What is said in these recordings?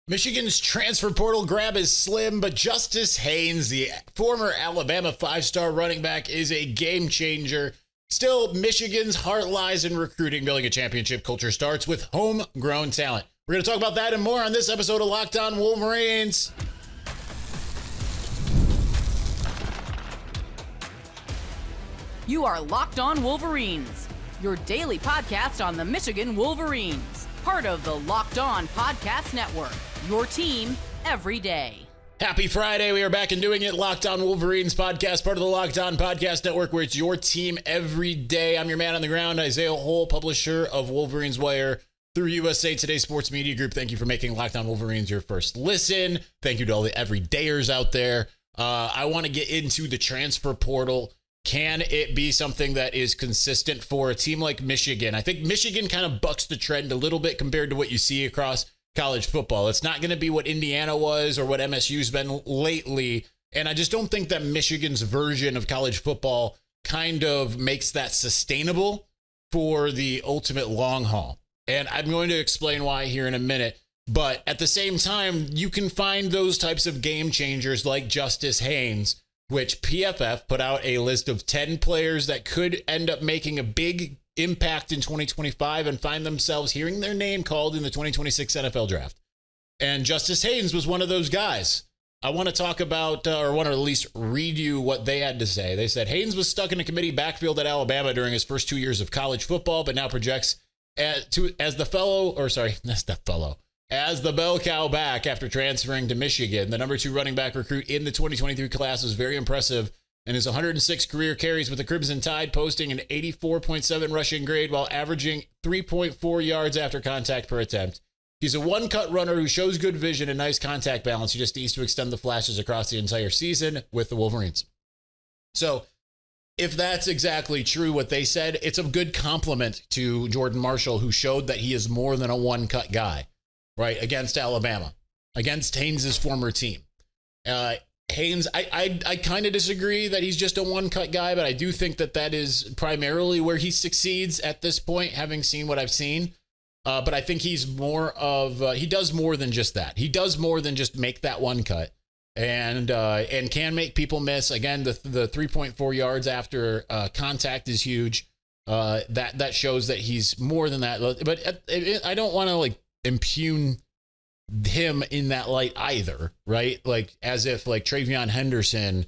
Michigan's transfer portal grab is slim, but Justice Haynes, the former Alabama five-star running back, is a game changer. Still, Michigan's heart lies in recruiting. Building a championship culture starts with homegrown talent. We're going to talk about that and more on this episode of Locked On Wolverines. You are Locked On Wolverines, your daily podcast on the Michigan Wolverines. Part of the Locked On Podcast Network, your team every day. Happy Friday. We are back and doing it. Locked On Wolverines podcast, part of the Locked On Podcast Network, where it's your team every day. I'm your man on the ground, Isaiah Hole, publisher of Wolverines Wire through USA Today Sports Media Group. Thank you for making Locked On Wolverines your first listen. Thank you to all the everydayers out there. I want to get into the transfer portal. Can it be something that is consistent for a team like Michigan? I think Michigan kind of bucks the trend a little bit compared to what you see across college football. It's not going to be what Indiana was or what MSU's been lately. And I just don't think that Michigan's version of college football kind of makes that sustainable for the ultimate long haul. And I'm going to explain why here in a minute. But at the same time, you can find those types of game changers like Justice Haynes, which PFF put out a list of 10 players that could end up making a big impact in 2025 and find themselves hearing their name called in the 2026 NFL draft. And Justice Haynes was one of those guys. I want to talk about, or want to at least read you what they had to say. They said Haynes was stuck in a committee backfield at Alabama during his first 2 years of college football, but now projects as the bell cow back after transferring to Michigan. The number 2 running back recruit in the 2023 class was very impressive, and his 106 career carries with the Crimson Tide, posting an 84.7 rushing grade while averaging 3.4 yards after contact per attempt. He's a one-cut runner who shows good vision and nice contact balance. He just needs to extend the flashes across the entire season with the Wolverines. So if that's exactly true what they said, it's a good compliment to Jordan Marshall, who showed that he is more than a one-cut guy. Right, against Alabama, against Haynes' former team. Haynes, I kind of disagree that he's just a one-cut guy, but I do think that that is primarily where he succeeds at this point, having seen what I've seen. But I think he's more of, he does more than just that. He does more than just make that one cut and can make people miss. Again, the 3.4 yards after contact is huge. That shows that he's more than that. But I don't want to impugn him in that light either, right? Like as if Travion Henderson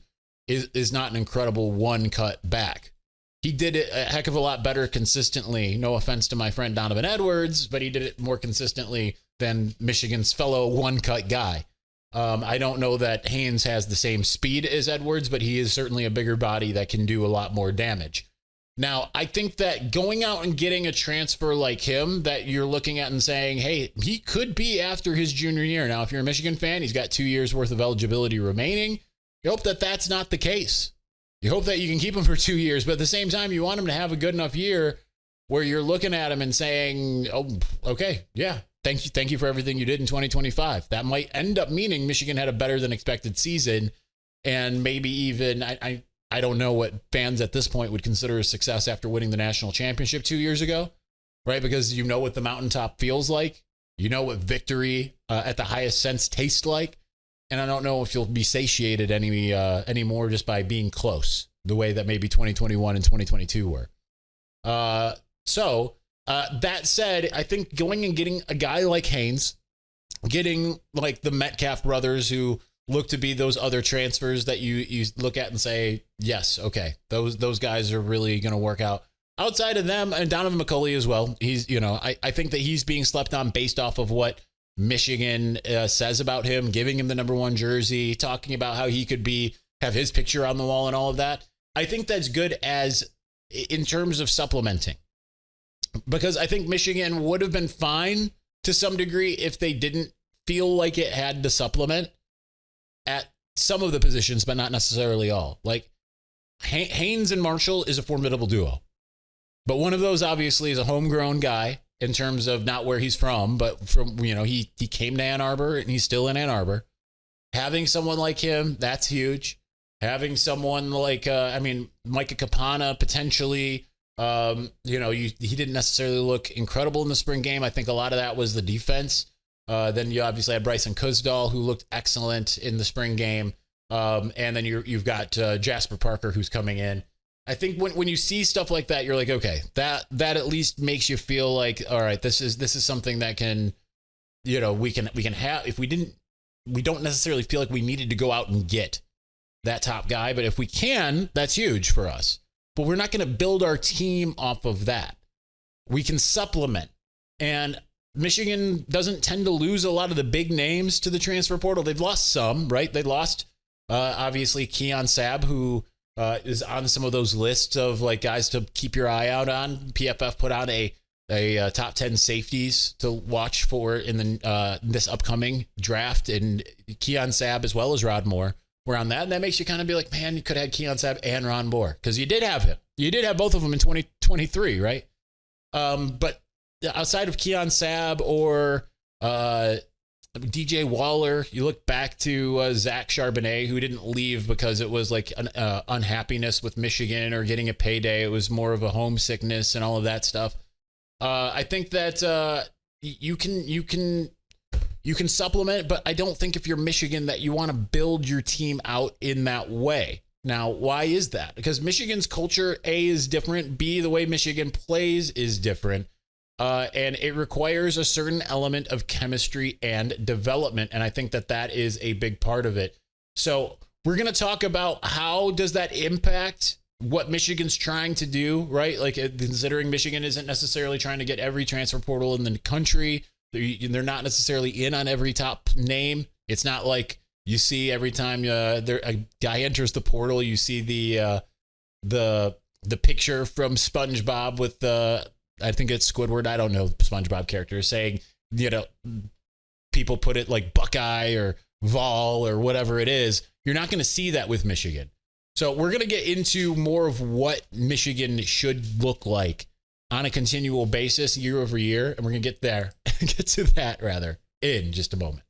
is not an incredible one cut back. He did it a heck of a lot better consistently. No offense to my friend Donaven Edwards, but he did it more consistently than Michigan's fellow one cut guy. I don't know that Haynes has the same speed as Edwards, but he is certainly a bigger body that can do a lot more damage. Now, I think that going out and getting a transfer like him that you're looking at and saying, hey, he could be after his junior year. Now, if you're a Michigan fan, he's got 2 years worth of eligibility remaining. You hope that that's not the case. You hope that you can keep him for 2 years, but at the same time, you want him to have a good enough year where you're looking at him and saying, oh, okay, yeah, thank you for everything you did in 2025. That might end up meaning Michigan had a better than expected season, and maybe even, I don't know what fans at this point would consider a success after winning the national championship 2 years ago, right? Because you know what the mountaintop feels like. You know what victory at the highest sense tastes like. And I don't know if you'll be satiated anymore just by being close, the way that maybe 2021 and 2022 were. So that said, I think going and getting a guy like Haynes, getting like the Metcalf brothers who look to be those other transfers that you look at and say, yes, okay, those guys are really going to work out. Outside of them, and Donaven McCulley as well, he's, I think that he's being slept on based off of what Michigan says about him, giving him the number 1 jersey, talking about how he could have his picture on the wall and all of that. I think that's good as in terms of supplementing, because I think Michigan would have been fine to some degree if they didn't feel like it had to supplement at some of the positions, but not necessarily all. Like Haynes and Marshall is a formidable duo, but one of those obviously is a homegrown guy in terms of not where he's from, but from, he came to Ann Arbor and he's still in Ann Arbor. Having someone like him, that's huge. Having someone like, Micah Capana potentially, he didn't necessarily look incredible in the spring game. I think a lot of that was the defense. Then you obviously had Bryson Kuzdal, who looked excellent in the spring game. And then you've got Jasper Parker, who's coming in. I think when you see stuff like that, you're like, okay, that at least makes you feel like, all right, this is something that can, we can have. If we don't necessarily feel like we needed to go out and get that top guy, but if we can, that's huge for us. But we're not going to build our team off of that. We can supplement. And Michigan doesn't tend to lose a lot of the big names to the transfer portal. They've lost some, right? They lost, obviously, Keon Sabb, who is on some of those lists of like guys to keep your eye out on. PFF put out a top 10 safeties to watch for in the this upcoming draft. And Keon Sabb as well as Rod Moore were on that. And that makes you kind of be like, man, you could have had Keon Sabb and Ron Moore because you did have him. You did have both of them in 2023, right? But outside of Keon Sabb or DJ Waller, you look back to Zach Charbonnet, who didn't leave because it was like an unhappiness with Michigan or getting a payday. It was more of a homesickness and all of that stuff. I think that you can supplement, but I don't think if you're Michigan that you want to build your team out in that way. Now, why is that? Because Michigan's culture, A, is different. B, the way Michigan plays is different. And it requires a certain element of chemistry and development. And I think that is a big part of it. So we're going to talk about how does that impact what Michigan's trying to do, right? Like considering Michigan isn't necessarily trying to get every transfer portal in the country. They're not necessarily in on every top name. It's not like you see every time a guy enters the portal, you see the picture from SpongeBob with I think it's Squidward. I don't know the SpongeBob character saying, people put it like Buckeye or Vol or whatever it is. You're not going to see that with Michigan. So we're going to get into more of what Michigan should look like on a continual basis year over year. And we're going to get to that in just a moment.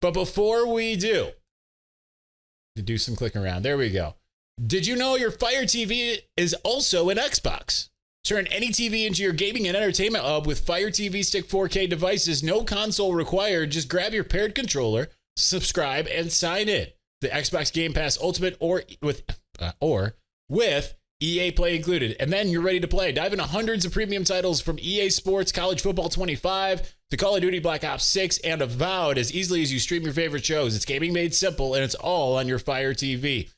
But before we do some clicking around. There we go. Did you know your Fire TV is also an Xbox? Turn any TV into your gaming and entertainment hub with Fire TV Stick 4K devices. No console required. Just grab your paired controller, subscribe, and sign in. The Xbox Game Pass Ultimate or with EA Play included. And then you're ready to play. Dive into hundreds of premium titles from EA Sports, College Football 25, to Call of Duty Black Ops 6, and Avowed as easily as you stream your favorite shows. It's gaming made simple, and it's all on your Fire TV.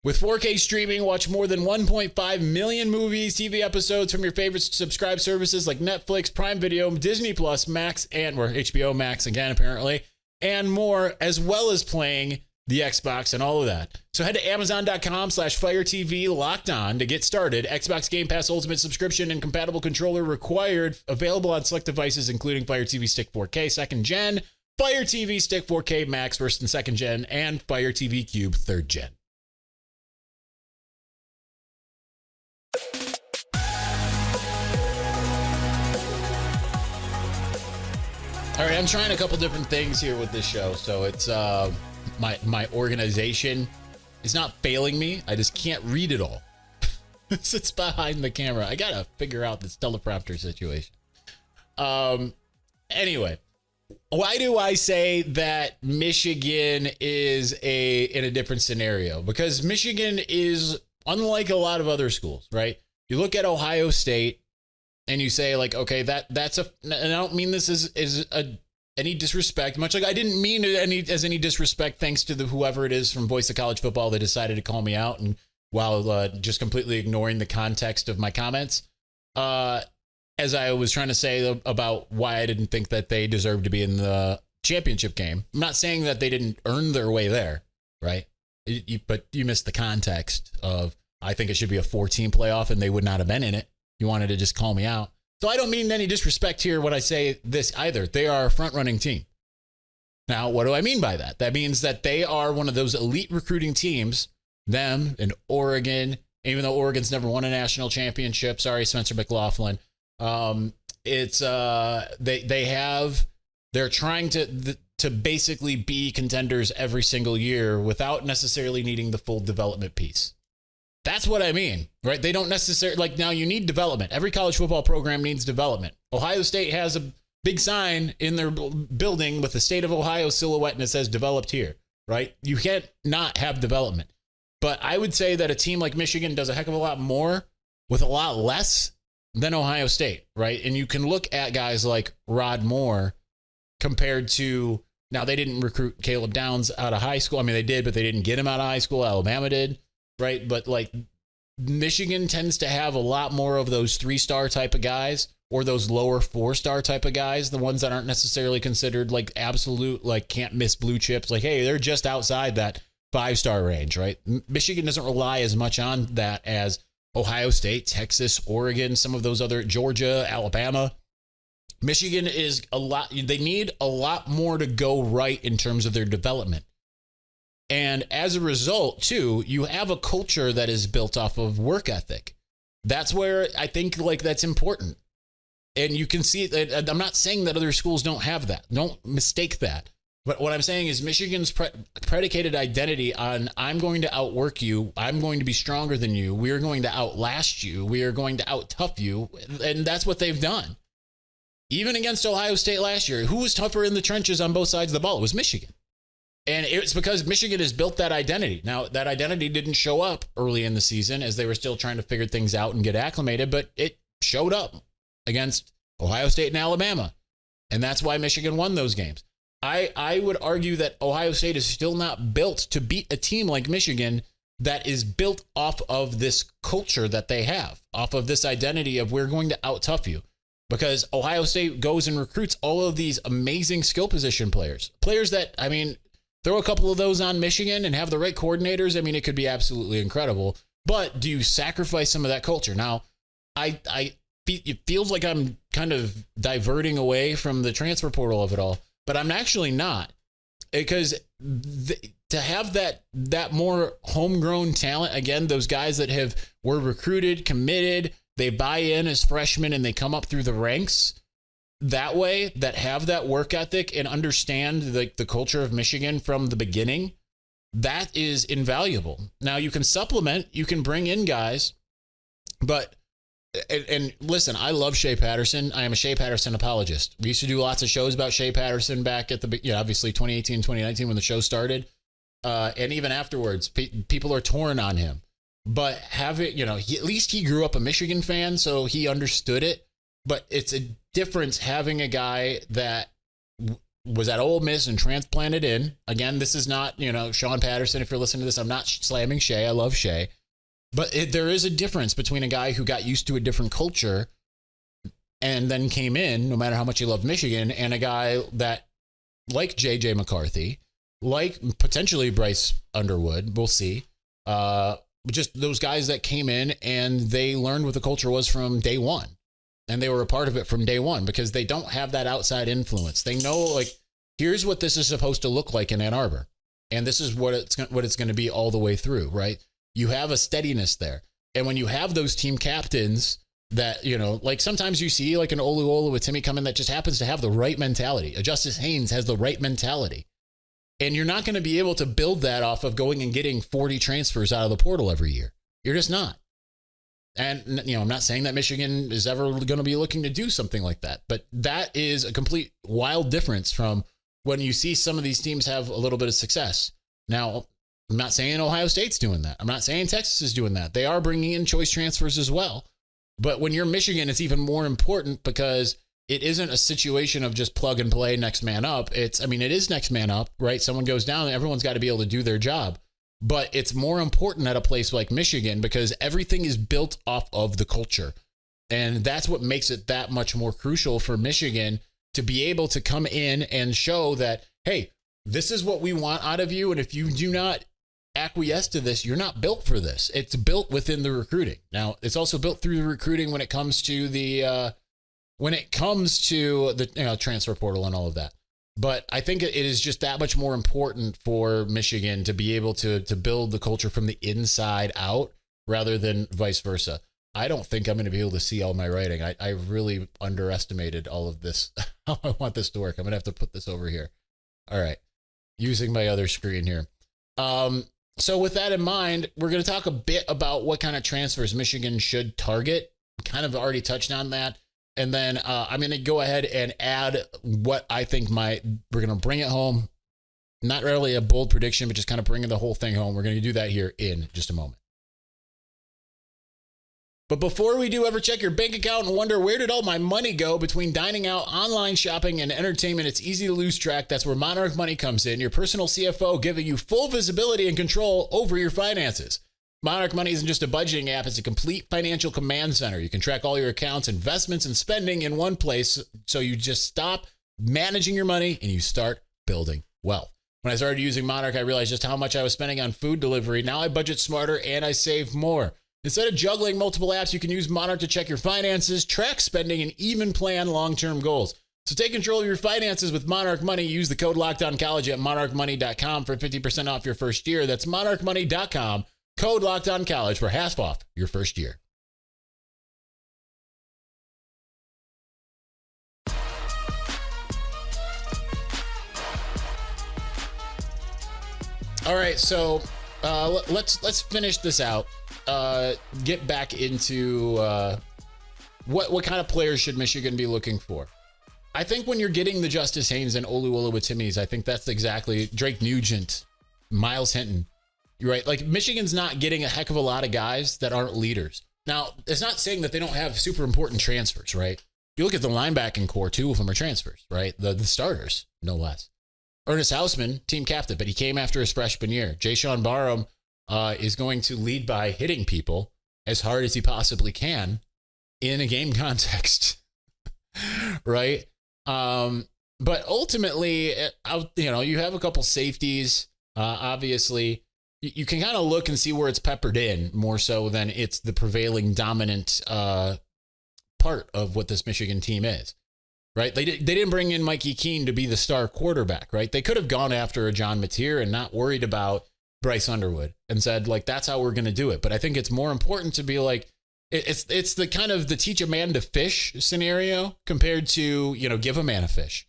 With 4K streaming, watch more than 1.5 million movies, TV episodes from your favorite subscribed services like Netflix, Prime Video, Disney Plus, Max, or HBO Max again, apparently, and more, as well as playing the Xbox and all of that. So head to Amazon.com/FireTV locked on to get started. Xbox Game Pass Ultimate subscription and compatible controller required. Available on select devices, including Fire TV Stick 4K 2nd Gen, Fire TV Stick 4K Max 1st and 2nd Gen, and Fire TV Cube 3rd Gen. All right, I'm trying a couple different things here with this show. So it's my organization is not failing me. I just can't read it all. It sits behind the camera. I gotta figure out this teleprompter situation. Anyway, why do I say that Michigan is in a different scenario? Because Michigan is unlike a lot of other schools, right? You look at Ohio State and you say like, okay, that's and I don't mean this is any disrespect, much like I didn't mean it as any disrespect, thanks to whoever it is from Voice of College Football that decided to call me out, and while just completely ignoring the context of my comments, as I was trying to say about why I didn't think that they deserved to be in the championship game. I'm not saying that they didn't earn their way there, right? But you missed the context of, I think it should be a 4-team playoff and they would not have been in it. You wanted to just call me out. So I don't mean any disrespect here when I say this either. They are a front-running team. Now, what do I mean by that? That means that they are one of those elite recruiting teams, them and Oregon, even though Oregon's never won a national championship. Sorry, Spencer McLaughlin. They're trying to basically be contenders every single year without necessarily needing the full development piece. That's what I mean, right? They don't necessarily, like, now you need development. Every college football program needs development. Ohio State has big sign in their building with the state of Ohio silhouette and it says developed here, right? You can't not have development. But I would say that a team like Michigan does a heck of a lot more with a lot less than Ohio State, right? And you can look at guys like Rod Moore compared to, now they didn't recruit Caleb Downs out of high school. I mean, they did, but they didn't get him out of high school. Alabama did, right? But like Michigan tends to have a lot more of those 3-star type of guys or those lower 4-star type of guys, the ones that aren't necessarily considered like absolute, like can't miss blue chips. Like, hey, they're just outside that 5-star range, right? Michigan doesn't rely as much on that as Ohio State, Texas, Oregon, some of those other, Georgia, Alabama. Michigan is a lot, they need a lot more to go right in terms of their development. And as a result, too, you have a culture that is built off of work ethic. That's where I think like that's important. And you can see that. I'm not saying that other schools don't have that. Don't mistake that. But what I'm saying is Michigan's predicated identity on I'm going to outwork you. I'm going to be stronger than you. We are going to outlast you. We are going to out-tough you. And that's what they've done. Even against Ohio State last year, who was tougher in the trenches on both sides of the ball? It was Michigan. And it's because Michigan has built that identity. Now, that identity didn't show up early in the season as they were still trying to figure things out and get acclimated, but it showed up against Ohio State and Alabama. And that's why Michigan won those games. I would argue that Ohio State is still not built to beat a team like Michigan that is built off of this culture that they have, off of this identity of we're going to out-tough you. Because Ohio State goes and recruits all of these amazing skill position players. Players that, I mean, throw a couple of those on Michigan and have the right coordinators. I mean, it could be absolutely incredible. But do you sacrifice some of that culture? Now, it feels like I'm kind of diverting away from the transfer portal of it all. But I'm actually not, because to have that more homegrown talent, again, those guys that were recruited, committed, they buy in as freshmen and they come up through the ranks that way, that have that work ethic and understand the culture of Michigan from the beginning, that is invaluable. Now you can supplement, you can bring in guys, but and listen, I love Shea Patterson. I am a Shea Patterson apologist. We used to do lots of shows about Shea Patterson back at obviously 2018, 2019 when the show started. And even afterwards, people are torn on him. But at least he grew up a Michigan fan, so he understood it. But it's a difference having a guy that was at Ole Miss and transplanted in. Again, this is not, Sean Patterson. If you're listening to this, I'm not slamming Shea. I love Shea. But there is a difference between a guy who got used to a different culture and then came in, no matter how much he loved Michigan, and a guy that, like J.J. McCarthy, like potentially Bryce Underwood, we'll see, just those guys that came in and they learned what the culture was from day one. And they were a part of it from day one because they don't have that outside influence. They know, like, here's what this is supposed to look like in Ann Arbor. And this is what it's going to be all the way through, right? You have a steadiness there. And when you have those team captains that, like sometimes you see like an Oluola with Timmy coming that just happens to have the right mentality. A Justice Haynes has the right mentality. And you're not going to be able to build that off of going and getting 40 transfers out of the portal every year. You're just not. And, I'm not saying that Michigan is ever going to be looking to do something like that. But that is a complete wild difference from when you see some of these teams have a little bit of success. Now, I'm not saying Ohio State's doing that. I'm not saying Texas is doing that. They are bringing in choice transfers as well. But when you're Michigan, it's even more important because it isn't a situation of just plug and play, next man up. It is next man up, right? Someone goes down, everyone's got to be able to do their job. But it's more important at a place like Michigan because everything is built off of the culture. And that's what makes it that much more crucial for Michigan to be able to come in and show that, hey, this is what we want out of you. And if you do not acquiesce to this, you're not built for this. It's built within the recruiting. Now, it's also built through the recruiting when it comes to the transfer portal and all of that. But I think it is just that much more important for Michigan to be able to build the culture from the inside out rather than vice versa. I don't think I'm going to be able to see all my writing. I really underestimated all of this, how I want this to work. I'm going to have to put this over here. All right. Using my other screen here. So with that in mind, we're going to talk a bit about what kind of transfers Michigan should target. Kind of already touched on that. And then I'm going to go ahead and add what I think we're going to bring it home. Not really a bold prediction, but just kind of bringing the whole thing home. We're going to do that here in just a moment. But before we do, ever check your bank account and wonder, where did all my money go between dining out, online shopping, and entertainment? It's easy to lose track. That's where Monarch Money comes in, your personal CFO, giving you full visibility and control over your finances. Monarch Money isn't just a budgeting app. It's a complete financial command center. You can track all your accounts, investments, and spending in one place. So you just stop managing your money and you start building wealth. When I started using Monarch, I realized just how much I was spending on food delivery. Now I budget smarter and I save more. Instead of juggling multiple apps, you can use Monarch to check your finances, track spending, and even plan long-term goals. So take control of your finances with Monarch Money. Use the code LOCKEDONCollege at monarchmoney.com for 50% off your first year. That's monarchmoney.com, code LOCKEDONCollege for half off your first year. All right, so let's finish this out. Get back into what kind of players should Michigan be looking for? I think when you're getting the Justice Haynes and Olu Oluwatimis, I think that's exactly Drake Nugent, Miles Hinton. You're right. Like, Michigan's not getting a heck of a lot of guys that aren't leaders. Now, it's not saying that they don't have super important transfers, right? You look at the linebacking core, 2 of them are transfers, right? The starters, no less. Ernest Hausman, team captain, but he came after his freshman year. Jayshon Barham is going to lead by hitting people as hard as he possibly can in a game context, right? But ultimately, you have a couple safeties. Obviously, you can kind of look and see where it's peppered in more so than it's the prevailing dominant part of what this Michigan team is, right? They didn't bring in Mikey Keene to be the star quarterback, right? They could have gone after a John Mateer and not worried about Bryce Underwood and said, like, that's how we're going to do it. But I think it's more important to be like, it's the kind of the teach a man to fish scenario compared to, give a man a fish.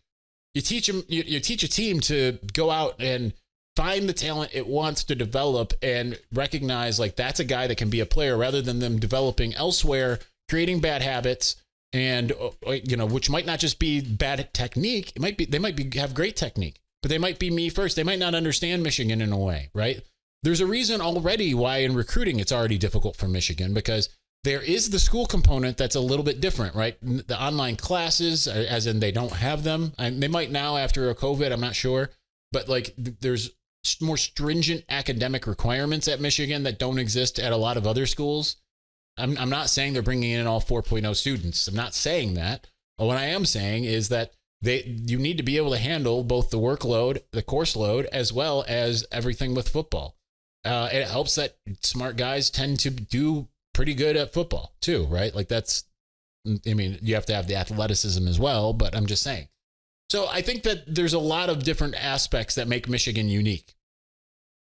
You teach them, you teach a team to go out and find the talent it wants to develop and recognize, like, that's a guy that can be a player, rather than them developing elsewhere, creating bad habits, and which might not just be bad technique. They might have great technique, but they might be me first. They might not understand Michigan in a way, right? There's a reason already why in recruiting it's already difficult for Michigan, because there is the school component that's a little bit different, right? The online classes, as in they don't have them. They might now after a COVID, I'm not sure, but like there's more stringent academic requirements at Michigan that don't exist at a lot of other schools. I'm not saying they're bringing in all 4.0 students. I'm not saying that. But what I am saying is that you need to be able to handle both the workload, the course load, as well as everything with football. It helps that smart guys tend to do pretty good at football too, right? Like you have to have the athleticism as well, but I'm just saying. So I think that there's a lot of different aspects that make Michigan unique.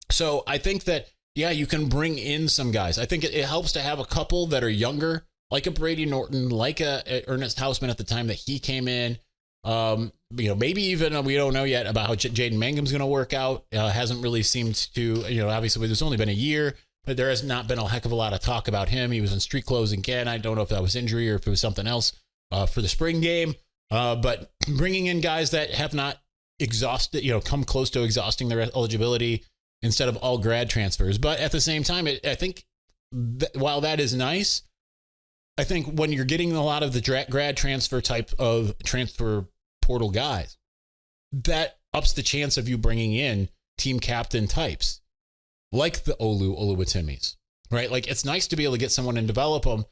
So I think that, you can bring in some guys. I think it helps to have a couple that are younger, like a Brady Norton, like a Ernest Hausman at the time that he came in. Maybe even, we don't know yet about how Jaden Mangum's going to work out. Hasn't really seemed to, obviously there's only been a year, but there has not been a heck of a lot of talk about him. He was in street clothes again. I don't know if that was injury or if it was something else for the spring game. But bringing in guys that have not exhausted, come close to exhausting their eligibility instead of all grad transfers. But at the same time, I think while that is nice, I think when you're getting a lot of the grad transfer type of transfer portal guys, that ups the chance of you bringing in team captain types like the Olu Oluwatimis, right? Like, it's nice to be able to get someone and develop them.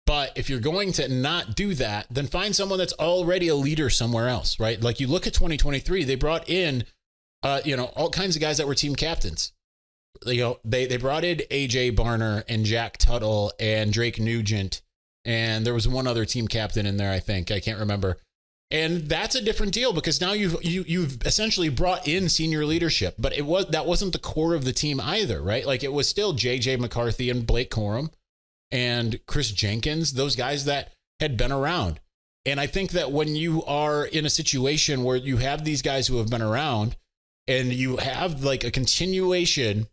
But if you're going to not do that, then find someone that's already a leader somewhere else, right? Like, you look at 2023, they brought in, all kinds of guys that were team captains. They brought in AJ Barner and Jack Tuttle and Drake Nugent. And there was one other team captain in there, I think. I can't remember. And that's a different deal, because now you've essentially brought in senior leadership, but that wasn't the core of the team either, right? Like, it was still JJ McCarthy and Blake Corum and Chris Jenkins, those guys that had been around. And I think that when you are in a situation where you have these guys who have been around and you have like a continuation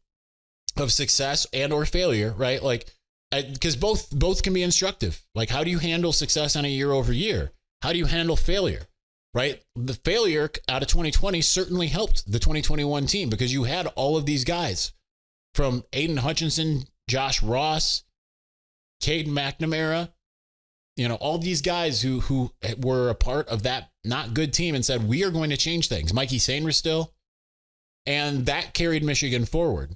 of success and or failure, right? Like, because both can be instructive. Like, how do you handle success on a year over year? How do you handle failure? Right? The failure out of 2020 certainly helped the 2021 team because you had all of these guys from Aiden Hutchinson, Josh Ross, Caden McNamara, all these guys who were a part of that not good team and said, we are going to change things. Mikey Sainris still. And that carried Michigan forward.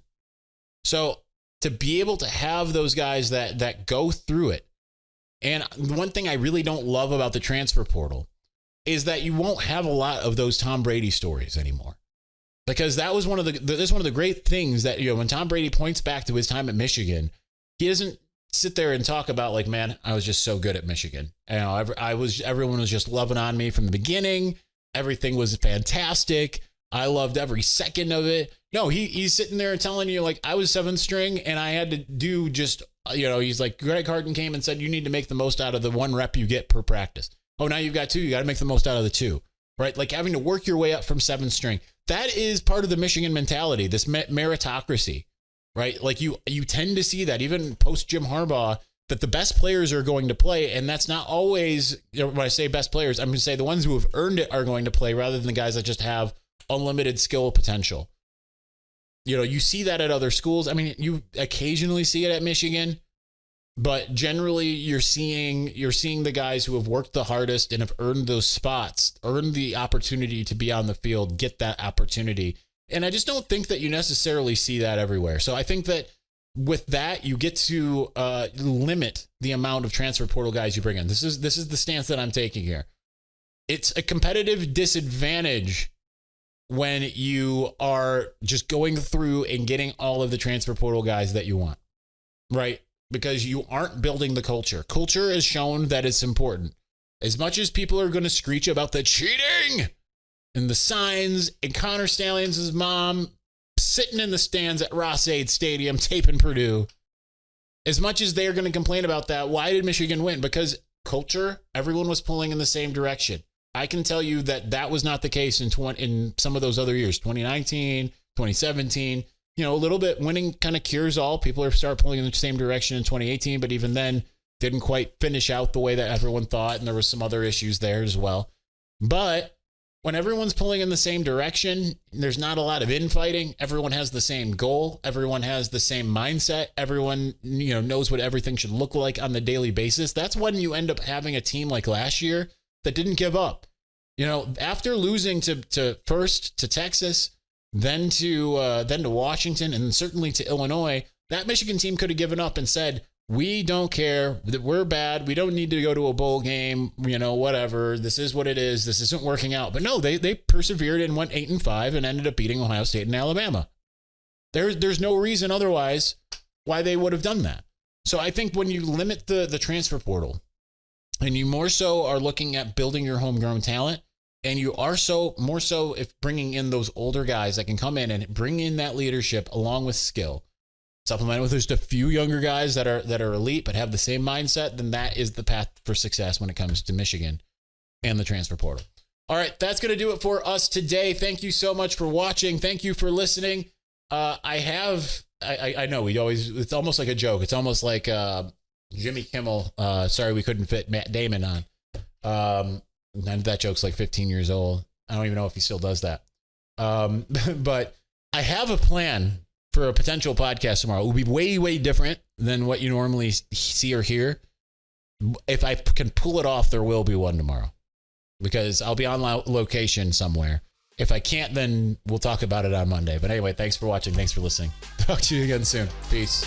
So to be able to have those guys that go through it. And one thing I really don't love about the transfer portal is that you won't have a lot of those Tom Brady stories anymore. Because that was one of the great things that, when Tom Brady points back to his time at Michigan, he doesn't sit there and talk about like, man, I was just so good at Michigan. Everyone was just loving on me from the beginning. Everything was fantastic. I loved every second of it. No, he's sitting there telling you like, I was 7th string and I had to do just, he's like, Greg Harden came and said, you need to make the most out of the 1 rep you get per practice. Oh, now you've got 2. You got to make the most out of the 2, right? Like having to work your way up from 7th string. That is part of the Michigan mentality, this meritocracy, right? Like you tend to see that even post Jim Harbaugh, that the best players are going to play. And that's not always, when I say best players, I'm going to say the ones who have earned it are going to play rather than the guys that just have unlimited skill potential. You see that at other schools. I mean, you occasionally see it at Michigan, but generally you're seeing the guys who have worked the hardest and have earned those spots, earned the opportunity to be on the field, get that opportunity. And I just don't think that you necessarily see that everywhere. So I think that with that, you get to limit the amount of transfer portal guys you bring in. This is the stance that I'm taking here. It's a competitive disadvantage when you are just going through and getting all of the transfer portal guys that you want, right? Because you aren't building the culture. Culture has shown that it's important. As much as people are going to screech about the cheating and the signs and Connor Stallions' mom sitting in the stands at Ross-Ade Stadium taping Purdue, as much as they're going to complain about that, why did Michigan win? Because culture, everyone was pulling in the same direction. I can tell you that was not the case in some of those other years, 2019, 2017. A little bit winning kind of cures all. People start pulling in the same direction in 2018, but even then didn't quite finish out the way that everyone thought. And there was some other issues there as well. But when everyone's pulling in the same direction, there's not a lot of infighting. Everyone has the same goal. Everyone has the same mindset. Everyone, knows what everything should look like on the daily basis. That's when you end up having a team like last year that didn't give up. After losing to first to Texas, then to Washington, and certainly to Illinois, that Michigan team could have given up and said, we don't care, that we're bad. We don't need to go to a bowl game, whatever. This is what it is. This isn't working out. But no, they persevered and went 8-5 and ended up beating Ohio State and Alabama. There's no reason otherwise why they would have done that. So I think when you limit the transfer portal and you more so are looking at building your homegrown talent, and you are more so if bringing in those older guys that can come in and bring in that leadership along with skill, supplemented with just a few younger guys that are elite but have the same mindset, then that is the path for success when it comes to Michigan and the transfer portal. All right, that's going to do it for us today. Thank you so much for watching. Thank you for listening. I know it's almost like a joke. It's almost like Jimmy Kimmel. Sorry we couldn't fit Matt Damon on. And that joke's like 15 years old. I don't even know if he still does that. But I have a plan for a potential podcast tomorrow. It will be way, way different than what you normally see or hear. If I can pull it off, there will be one tomorrow because I'll be on location somewhere. If I can't, then we'll talk about it on Monday. But anyway, thanks for watching. Thanks for listening. Talk to you again soon. Peace.